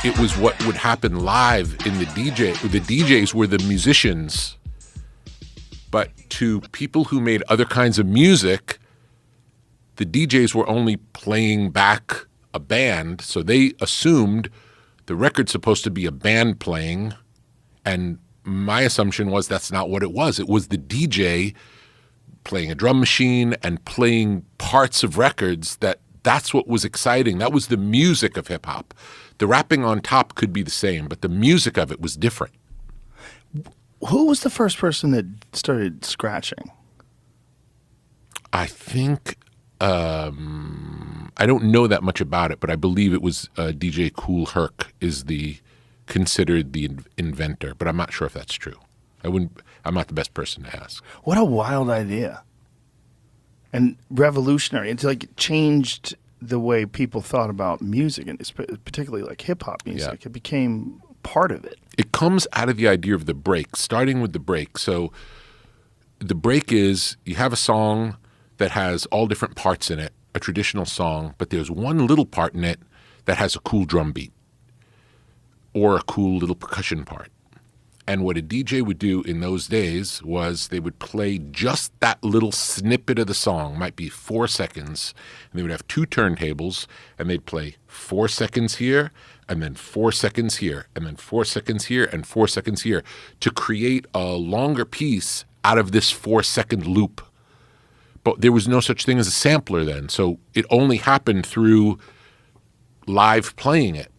it was what would happen live in the DJ. The DJs were the musicians, but to people who made other kinds of music, the DJs were only playing back a band, so they assumed the record's supposed to be a band playing, and my assumption was that's not what it was. It was the DJ playing a drum machine and playing parts of records. That's what was exciting. That was the music of hip-hop. The rapping on top could be the same, but the music of it was different. Who was the first person that started scratching? I think, I don't know that much about it, but I believe it was DJ Kool Herc is considered the inventor, but I'm not sure if that's true. I'm not the best person to ask. What a wild idea. And revolutionary. It's like it changed the way people thought about music, and particularly like hip-hop music. Yeah. It became part of it. It comes out of the idea of the break, starting with the break. So the break is you have a song that has all different parts in it, a traditional song, but there's one little part in it that has a cool drum beat or a cool little percussion part. And what a DJ would do in those days was they would play just that little snippet of the song, might be 4 seconds, and they would have 2 turntables, and they'd play 4 seconds here, and then 4 seconds here, and then 4 seconds here, and 4 seconds here, to create a longer piece out of this 4-second loop. But there was no such thing as a sampler then, so it only happened through live playing it.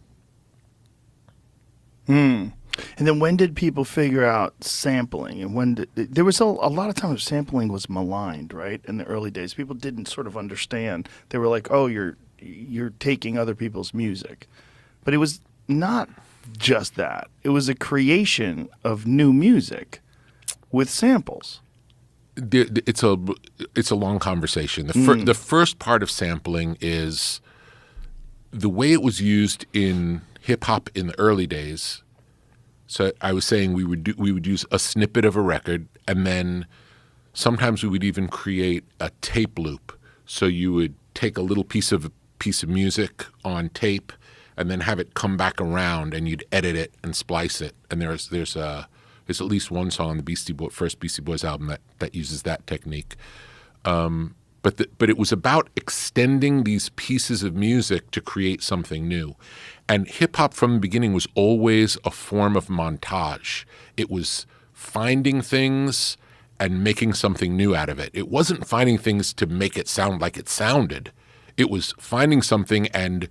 And then when did people figure out sampling? And when there was a lot of times sampling was maligned, right? In the early days, people didn't sort of understand. They were like, "Oh, you're taking other people's music," but it was not just that. It was a creation of new music with samples. It's a long conversation. The first part of sampling is the way it was used in hip hop in the early days. So I was saying we would use a snippet of a record, and then sometimes we would even create a tape loop. So you would take a little piece of music on tape, and then have it come back around, and you'd edit it and splice it. And there's at least one song on the first Beastie Boys album that uses that technique. But it was about extending these pieces of music to create something new. And hip-hop from the beginning was always a form of montage. It was finding things and making something new out of it. It wasn't finding things to make it sound like it sounded. It was finding something and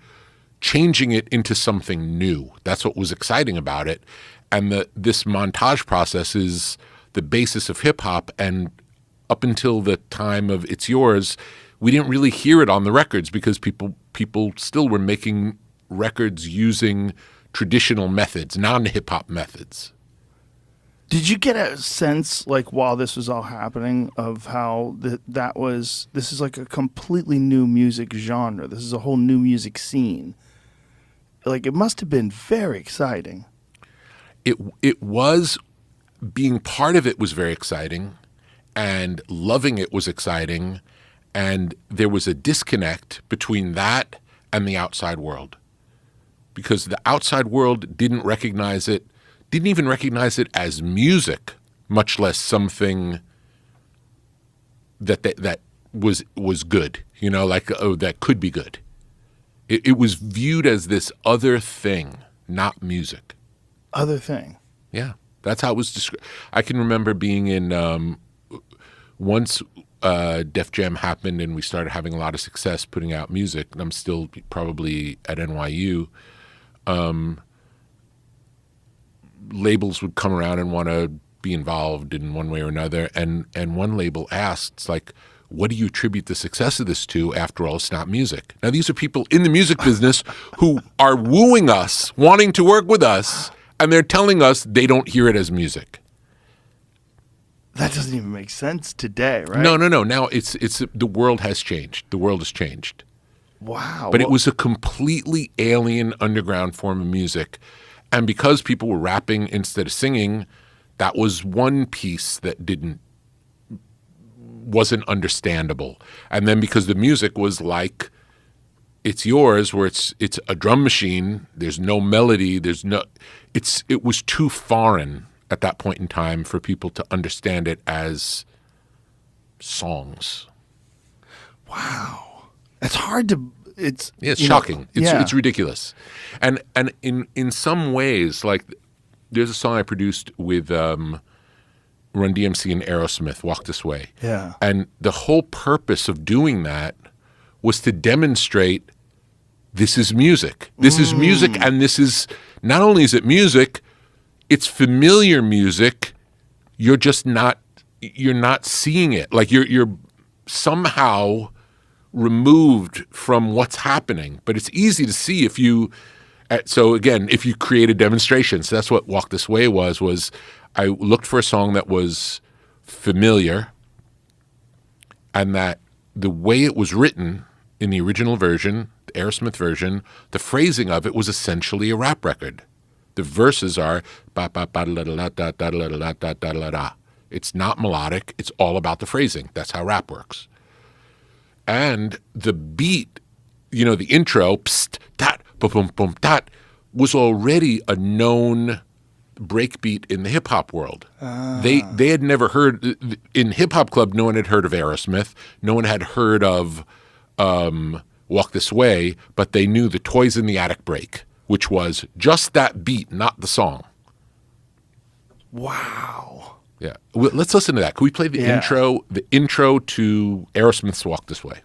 changing it into something new. That's what was exciting about it. And this montage process is the basis of hip-hop, and up until the time of It's Yours, we didn't really hear it on the records because people still were making records using traditional methods, non-hip-hop methods. Did you get a sense, like, while this was all happening, of how this is like a completely new music genre? This is a whole new music scene. Like, it must have been very exciting. It was, being part of it was very exciting, and loving it was exciting, and there was a disconnect between that and the outside world. Because the outside world didn't even recognize it as music, much less something that was good, that could be good. It was viewed as this other thing, not music. Other thing. Yeah, that's how it was described. I can remember being in once Def Jam happened and we started having a lot of success putting out music, and I'm still probably at NYU. Labels would come around and want to be involved in one way or another, and one label asked, it's like, what do you attribute the success of this to? After all, it's not music. Now, these are people in the music business who are wooing us, wanting to work with us, and they're telling us they don't hear it as music. That doesn't even make sense today, right? No. Now it's the world has changed. The world has changed. Wow. But it was a completely alien underground form of music. And because people were rapping instead of singing, that was one piece that wasn't understandable. And then because the music was like it's yours, where it's a drum machine. There's no melody. It was too foreign at that point in time for people to understand it as songs. Wow, it's hard to. It's shocking. It's ridiculous, and in some ways, like there's a song I produced with Run DMC and Aerosmith, "Walk This Way." Yeah, and the whole purpose of doing that was to demonstrate this is music. This is music, and this is not only is it music, it's familiar music. You're not seeing it. Like you're somehow removed from what's happening, but it's easy to see if you. So again, if you create a demonstration, so that's what "Walk This Way" was. I looked for a song that was familiar, and that the way it was written in the original version, the Aerosmith version, the phrasing of it was essentially a rap record. The verses are ba ba ba da da da da da da da da da da. It's not melodic. It's all about the phrasing. That's how rap works. And the beat, the intro, psst, tat, boom, boom, boom, tat, was already a known breakbeat in the hip hop world. They had never heard in Hip Hop Club. No one had heard of Aerosmith. No one had heard of "Walk This Way," but they knew the Toys in the Attic break, which was just that beat, not the song. Wow. Yeah. Well, let's listen to that. Can we play the intro? The intro to Aerosmith's "Walk This Way."